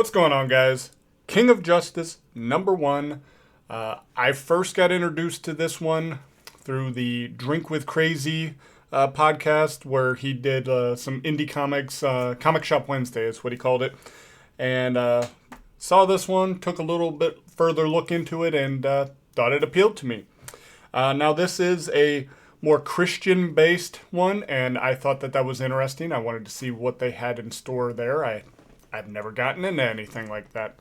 What's going on, guys? King of Justice, number one. I first got introduced to this one through the Drink with Crazy podcast, where he did some indie comics, Comic Shop Wednesday is what he called it. And saw this one, took a little bit further look into it, and thought it appealed to me. Now, this is a more Christian-based one, and I thought that was interesting. I wanted to see what they had in store there. I've never gotten into anything like that.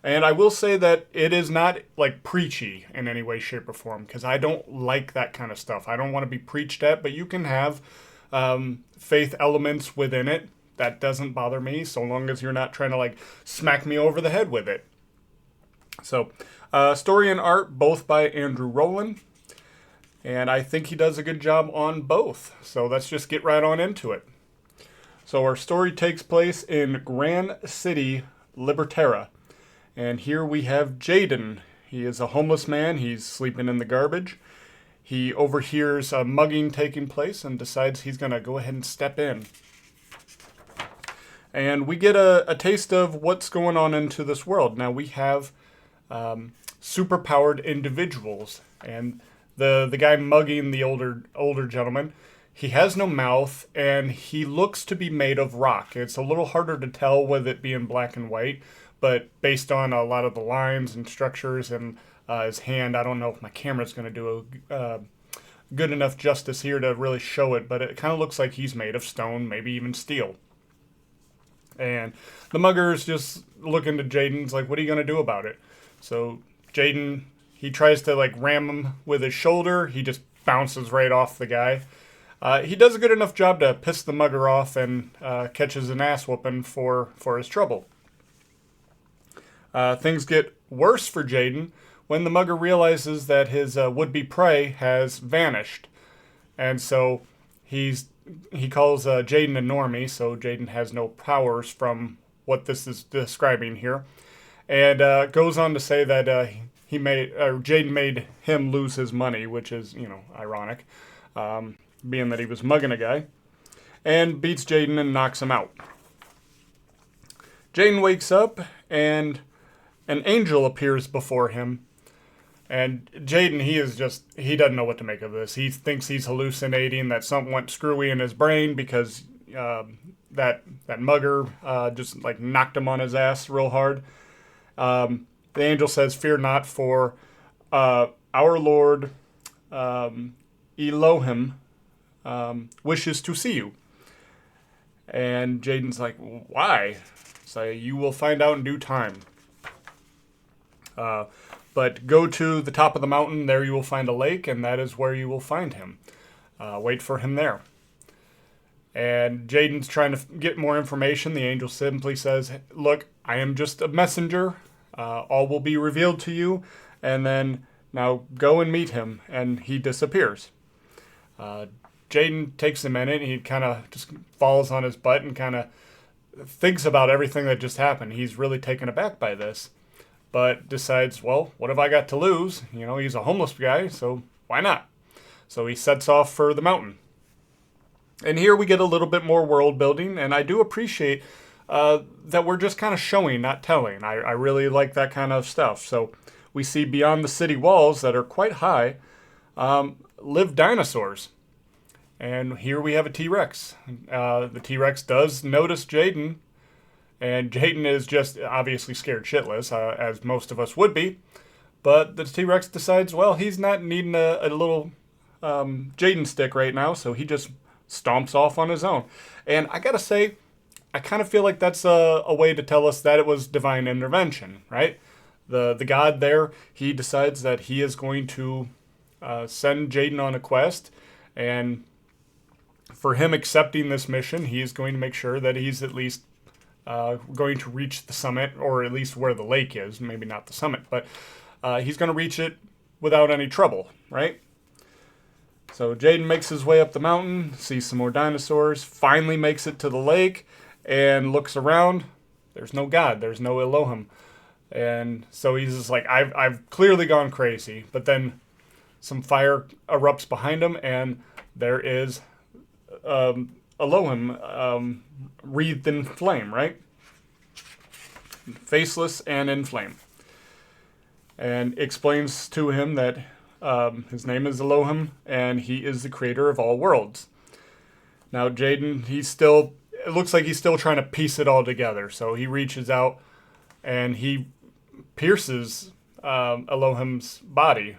And I will say that it is not like preachy in any way, shape, or form, because I don't like that kind of stuff. I don't want to be preached at, but you can have faith elements within it. That doesn't bother me, so long as you're not trying to like smack me over the head with it. So, story and art both by Andrew Rowland. And I think he does a good job on both. So let's just get right on into it. So our story takes place in Grand City, Liberterra. And here we have Jaden. He is a homeless man. He's sleeping in the garbage. He overhears a mugging taking place and decides he's going to go ahead and step in. And we get a taste of what's going on into this world. Now we have superpowered individuals. And the guy mugging the older gentleman, he has no mouth, and he looks to be made of rock. It's a little harder to tell with it being black and white, but based on a lot of the lines and structures and his hand, I don't know if my camera's going to do a good enough justice here to really show it, but it kind of looks like he's made of stone, maybe even steel. And the mugger is just looking to Jaden's like, what are you going to do about it? So Jaden, he tries to like ram him with his shoulder. He just bounces right off the guy. He does a good enough job to piss the mugger off and catches an ass whooping for his trouble. Things get worse for Jaden when the mugger realizes that his would-be prey has vanished. And so he calls Jaden a normie, so Jaden has no powers from what this is describing here. And goes on to say that Jaden made him lose his money, which is, ironic, being that he was mugging a guy, and beats Jaden and knocks him out. Jaden wakes up, and an angel appears before him, and Jaden, he doesn't know what to make of this. He thinks he's hallucinating, that something went screwy in his brain because that mugger just like knocked him on his ass real hard. The angel says, "Fear not, for our Lord Elohim wishes to see you." And Jaden's like, "Why?" So you will find out in due time. But go to the top of the mountain. There you will find a lake, and that is where you will find him. Wait for him there. And Jaden's trying to get more information. The angel simply says, "Look, I am just a messenger. All will be revealed to you. And then now go and meet him." And he disappears. Jaden takes a minute. And he kind of just falls on his butt and kind of thinks about everything that just happened. He's really taken aback by this. But decides, well, what have I got to lose? He's a homeless guy, so why not? So he sets off for the mountain. And here we get a little bit more world building, and I do appreciate that we're just kind of showing, not telling. I really like that kind of stuff. So we see beyond the city walls that are quite high live dinosaurs. And here we have a T-Rex. The T-Rex does notice Jaden, and Jaden is just obviously scared shitless, as most of us would be. But the T-Rex decides, well, he's not needing a little Jaden stick right now, so he just stomps off on his own. And I gotta say, I kind of feel like that's a way to tell us that it was divine intervention, right? The God there, he decides that he is going to send Jaden on a quest, and for him accepting this mission, he is going to make sure that he's at least going to reach the summit, or at least where the lake is. Maybe not the summit, but he's going to reach it without any trouble, right? So Jaden makes his way up the mountain, sees some more dinosaurs, finally makes it to the lake, and looks around. There's no God. There's no Elohim. And so he's just like, I've clearly gone crazy. But then some fire erupts behind him, and there is Elohim wreathed in flame, right? faceless and in flame. And explains to him that his name is Elohim, and he is the creator of all worlds. Now, Jaden, it looks like he's still trying to piece it all together. So he reaches out and he pierces Elohim's body,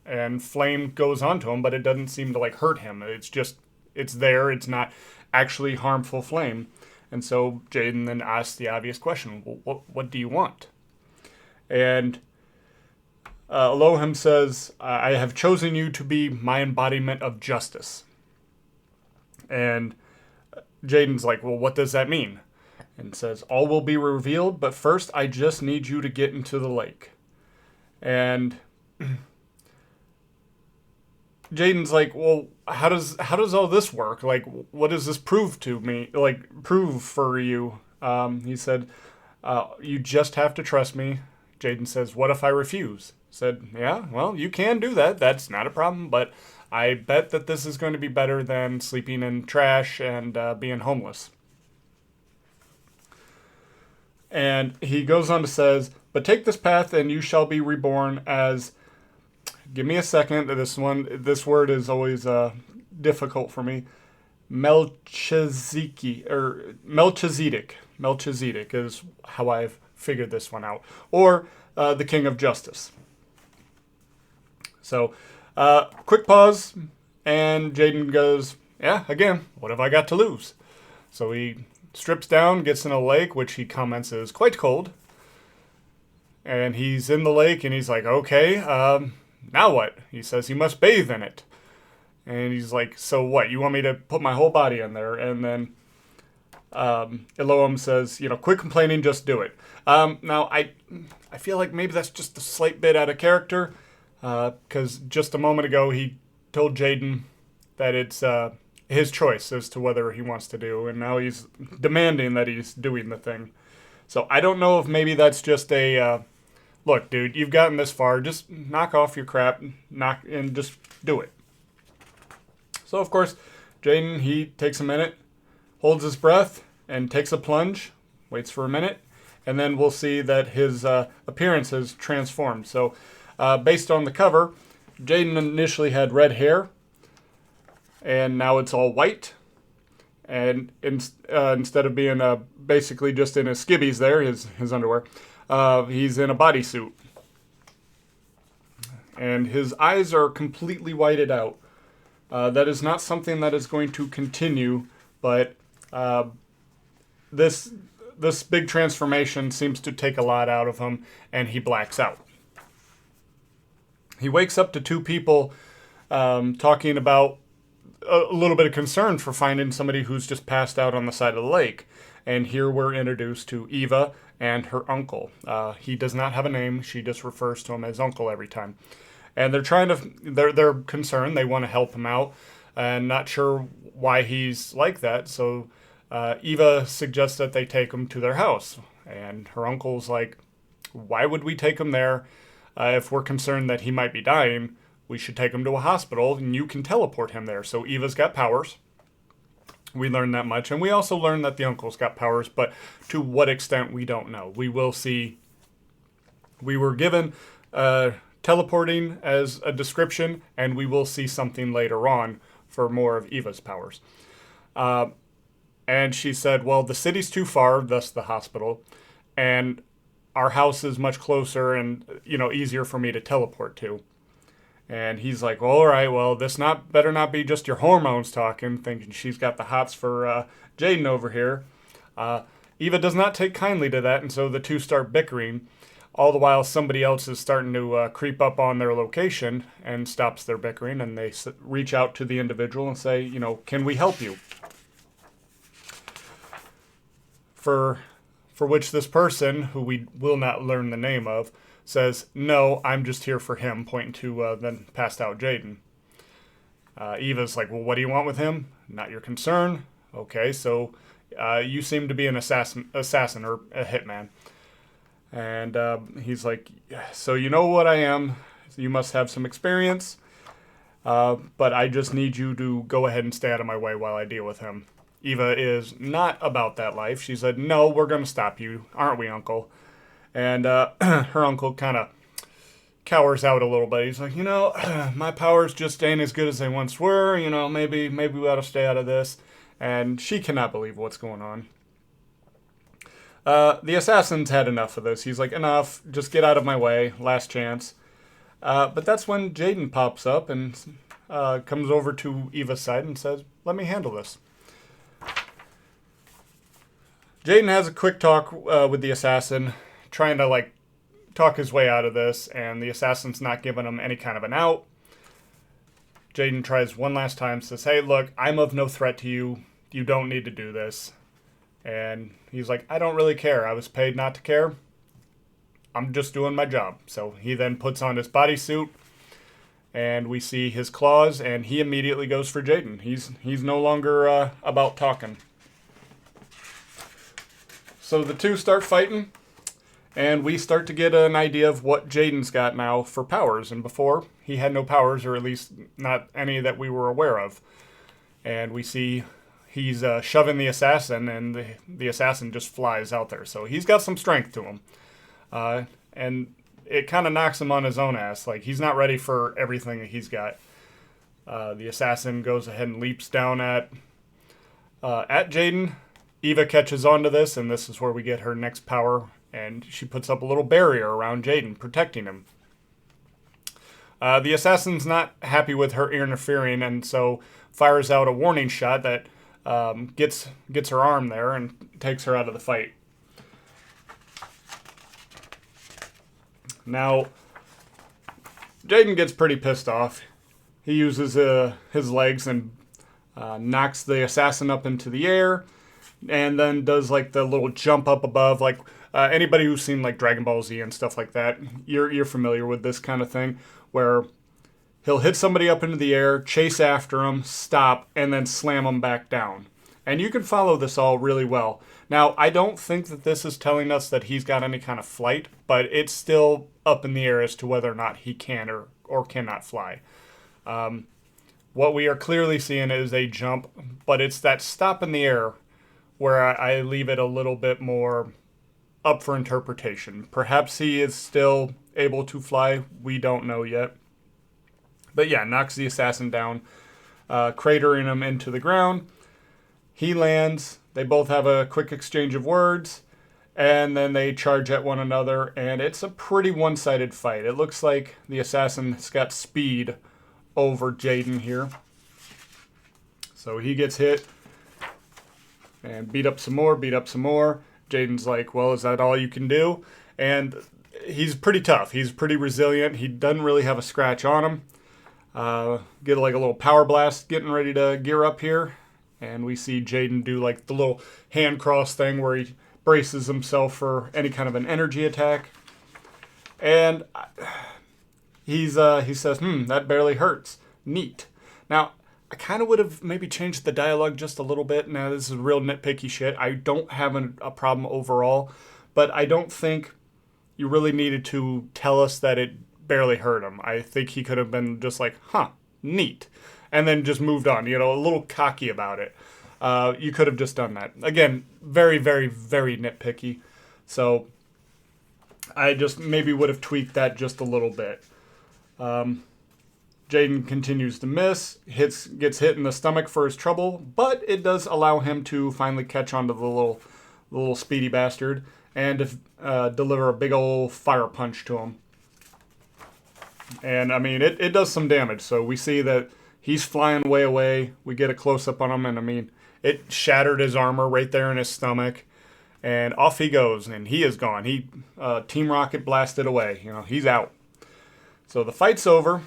and flame goes onto him, but it doesn't seem to hurt him. It's there. It's not actually harmful flame. And so Jaden then asks the obvious question, well, what do you want? And Elohim says, I have chosen you to be my embodiment of justice. And Jaden's like, well, what does that mean? And says, all will be revealed, but first I just need you to get into the lake. And Jaden's like, well, how does all this work? What does this prove to me? Prove for you? He said, you just have to trust me. Jaden says, what if I refuse? Said, yeah, well, you can do that. That's not a problem, but I bet that this is going to be better than sleeping in trash and being homeless. And he goes on to says, but take this path and you shall be reborn as, give me a second, this word is always difficult for me, Melchizedek is how I've figured this one out, or the King of Justice. So, quick pause, and Jaden goes, yeah, again, what have I got to lose? So he strips down, gets in a lake, which he comments is quite cold. And he's in the lake, and he's like, okay, now what? He says he must bathe in it. And he's like, so what? You want me to put my whole body in there? And then Elohim says, quit complaining, just do it. Now, I feel like maybe that's just a slight bit out of character, because just a moment ago he told Jaden that it's his choice as to whether he wants to do, and now he's demanding that he's doing the thing. So I don't know if maybe that's just a, look, dude, you've gotten this far, just knock off your crap, and just do it. So, of course, Jaden, he takes a minute, holds his breath, and takes a plunge, waits for a minute, and then we'll see that his appearance has transformed. So, based on the cover, Jaden initially had red hair, and now it's all white. And instead of being basically just in his skivvies there, his underwear, he's in a bodysuit. And his eyes are completely whited out. That is not something that is going to continue, but this big transformation seems to take a lot out of him, and he blacks out. He wakes up to two people talking about a little bit of concern for finding somebody who's just passed out on the side of the lake. And here we're introduced to Eva and her uncle. He does not have a name. She just refers to him as uncle every time. And they're concerned. They want to help him out and not sure why he's like that. So Eva suggests that they take him to their house. And her uncle's like, why would we take him there if we're concerned that he might be dying? We should take him to a hospital, and you can teleport him there. So Eva's got powers. We learned that much. And we also learned that the uncle's got powers, but to what extent, we don't know. We will see. We were given teleporting as a description, and we will see something later on for more of Eva's powers. And she said, well, the city's too far, thus the hospital, and our house is much closer and, easier for me to teleport to. And he's like, well, all right, well, this better not be just your hormones talking, thinking she's got the hots for Jaden over here. Eva does not take kindly to that, and so the two start bickering, all the while somebody else is starting to creep up on their location and stops their bickering, and they reach out to the individual and say, can we help you? For which this person, who we will not learn the name of, says, no, I'm just here for him, pointing to then passed out Jaden. Eva's like, well, what do you want with him? Not your concern. Okay, so you seem to be an assassin or a hitman. And he's like, so you know what I am. You must have some experience. But I just need you to go ahead and stay out of my way while I deal with him. Eva is not about that life. She said, no, we're going to stop you, aren't we, Uncle? And her uncle kind of cowers out a little bit. He's like, my powers just ain't as good as they once were. Maybe we ought to stay out of this. And she cannot believe what's going on. The assassin's had enough of this. He's like, enough, just get out of my way, last chance. But that's when Jaden pops up and comes over to Eva's side and says, let me handle this. Jaden has a quick talk with the assassin, trying to talk his way out of this, and the assassin's not giving him any kind of an out. Jaden tries one last time, says, hey, look, I'm of no threat to you. You don't need to do this. And he's like, I don't really care. I was paid not to care. I'm just doing my job. So he then puts on his bodysuit, and we see his claws, and he immediately goes for Jaden. He's no longer about talking. So the two start fighting, and we start to get an idea of what Jaden's got now for powers. And before, he had no powers, or at least not any that we were aware of. And we see he's shoving the assassin, and the assassin just flies out there. So he's got some strength to him. And it kind of knocks him on his own ass. He's not ready for everything that he's got. The assassin goes ahead and leaps down at Jaden. Eva catches onto this, and this is where we get her next power. And she puts up a little barrier around Jaden, protecting him. The assassin's not happy with her interfering, and so fires out a warning shot that gets her arm there and takes her out of the fight. Now, Jaden gets pretty pissed off. He uses his legs and knocks the assassin up into the air, and then does the little jump up above. Anybody who's seen Dragon Ball Z and stuff like that, you're familiar with this kind of thing, where he'll hit somebody up into the air, chase after him, stop, and then slam them back down. And you can follow this all really well. Now, I don't think that this is telling us that he's got any kind of flight, but it's still up in the air as to whether or not he can or cannot fly. What we are clearly seeing is a jump, but it's that stop in the air where I leave it a little bit more up for interpretation. Perhaps he is still able to fly. We don't know yet. But yeah, knocks the assassin down, cratering him into the ground. He lands. They both have a quick exchange of words, and then they charge at one another, and it's a pretty one-sided fight. It looks like the assassin's got speed over Jaden here. So he gets hit and beat up some more. Jaden's like, well, is that all you can do? And he's pretty tough. He's pretty resilient. He doesn't really have a scratch on him. Get a little power blast getting ready to gear up here. And we see Jaden do the little hand cross thing where he braces himself for any kind of an energy attack. And he says, that barely hurts. Neat. Now, I kind of would have maybe changed the dialogue just a little bit. Now, this is real nitpicky shit. I don't have a problem overall, but I don't think you really needed to tell us that it barely hurt him. I think he could have been just neat, and then just moved on, a little cocky about it. You could have just done that. Again, very, very, very nitpicky. So I just maybe would have tweaked that just a little bit. Jaden continues to miss, gets hit in the stomach for his trouble, but it does allow him to finally catch onto the little speedy bastard and deliver a big old fire punch to him. And, it does some damage. So we see that he's flying way away. We get a close-up on him, and, it shattered his armor right there in his stomach. And off he goes, and he is gone. Team Rocket blasted away. He's out. So the fight's over.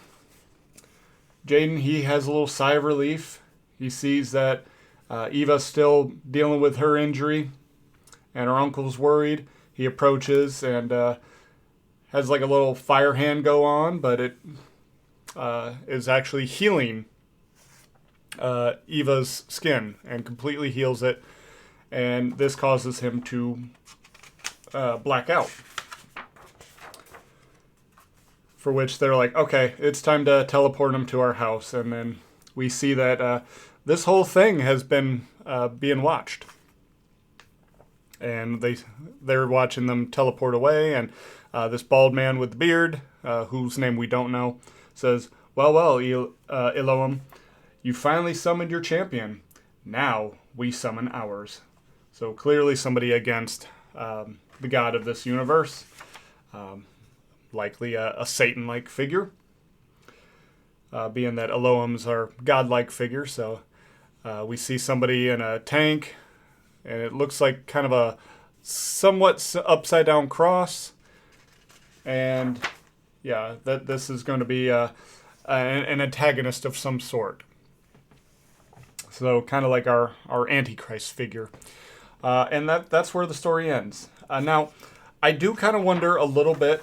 Jaden, he has a little sigh of relief. He sees that Eva's still dealing with her injury, and her uncle's worried. He approaches and has a little fire hand go on, but it is actually healing Eva's skin and completely heals it, and this causes him to black out. For which they're like, okay, it's time to teleport him to our house. And then we see that this whole thing has been being watched. and they're watching them teleport away, and this bald man with the beard, whose name we don't know, says, well, Elohim, you finally summoned your champion. Now we summon ours. So clearly somebody against the god of this universe, likely a Satan-like figure, being that Elohims are godlike figures. So we see somebody in a tank, and it looks like kind of a somewhat upside down cross. And yeah, that this is going to be an antagonist of some sort. So kind of like our Antichrist figure. And that's where the story ends. Now, I do kind of wonder a little bit.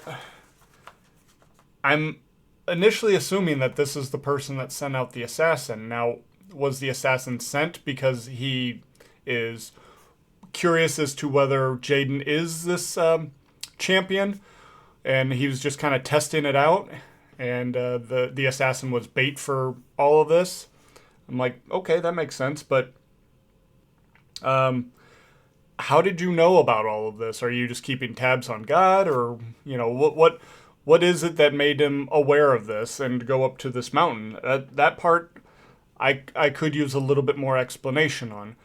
I'm initially assuming that this is the person that sent out the assassin. Now, was the assassin sent because he is curious as to whether Jaden is this champion, and he was just kind of testing it out, and the assassin was bait for all of this? I'm like, okay, that makes sense, but how did you know about all of this? Are you just keeping tabs on God, or what is it that made him aware of this and go up to this mountain? That part I could use a little bit more explanation on.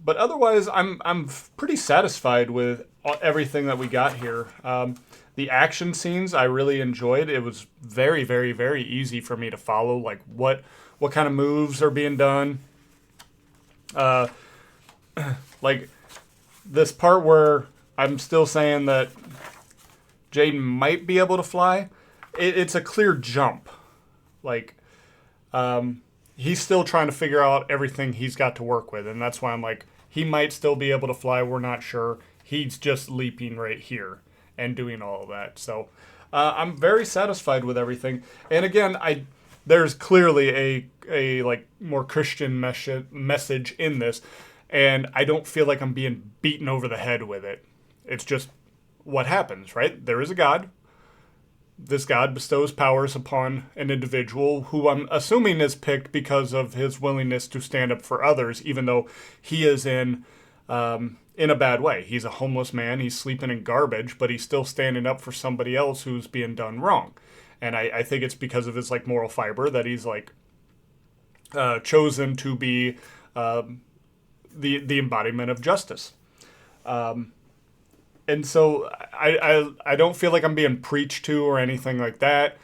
But otherwise, I'm pretty satisfied with everything that we got here. The action scenes I really enjoyed. It was very, very, very easy for me to follow. Like what kind of moves are being done. Like this part where I'm still saying that Jaden might be able to fly. It's a clear jump. Like he's still trying to figure out everything he's got to work with, and that's why I'm like, he might still be able to fly. We're not sure. He's just leaping right here and doing all of that. So I'm very satisfied with everything. And again, there's clearly a like more Christian message in this, and I don't feel like I'm being beaten over the head with it. It's just what happens, right? There is a God. This God bestows powers upon an individual who I'm assuming is picked because of his willingness to stand up for others, even though he is in a bad way. He's a homeless man. He's sleeping in garbage, but he's still standing up for somebody else who's being done wrong. And I think it's because of his like moral fiber that he's like chosen to be the embodiment of justice. And so I don't feel like I'm being preached to or anything like that.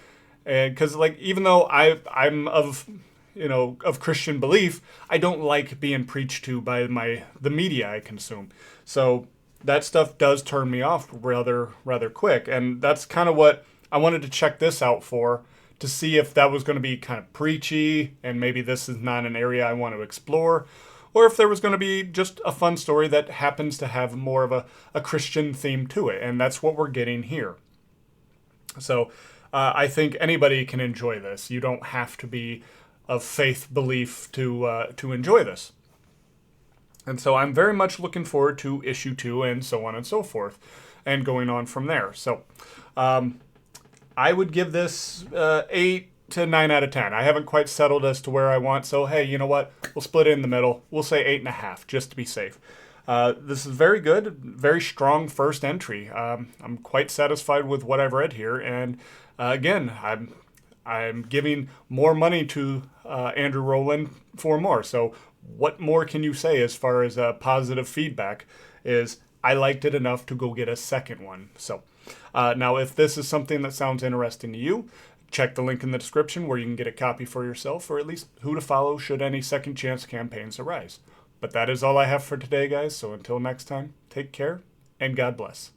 And because like, even though I'm of Christian belief, I don't like being preached to by the media I consume. So that stuff does turn me off rather quick. And that's kind of what I wanted to check this out for, to see if that was going to be kind of preachy and maybe this is not an area I want to explore, or if there was going to be just a fun story that happens to have more of a Christian theme to it. And that's what we're getting here. So I think anybody can enjoy this. You don't have to be of faith belief to enjoy this. And so I'm very much looking forward to issue 2 and so on and so forth, and going on from there. So I would give this 8 to 9 out of 10. I haven't quite settled as to where I want, so hey, you know what? We'll split it in the middle. We'll say 8.5, just to be safe. This is very good, very strong first entry. I'm quite satisfied with what I've read here, and again, I'm giving more money to Andrew Rowland for more. So what more can you say as far as positive feedback? Is I liked it enough to go get a second one. So now, if this is something that sounds interesting to you, check the link in the description where you can get a copy for yourself, or at least who to follow should any second chance campaigns arise. But that is all I have for today, guys. So until next time, take care and God bless.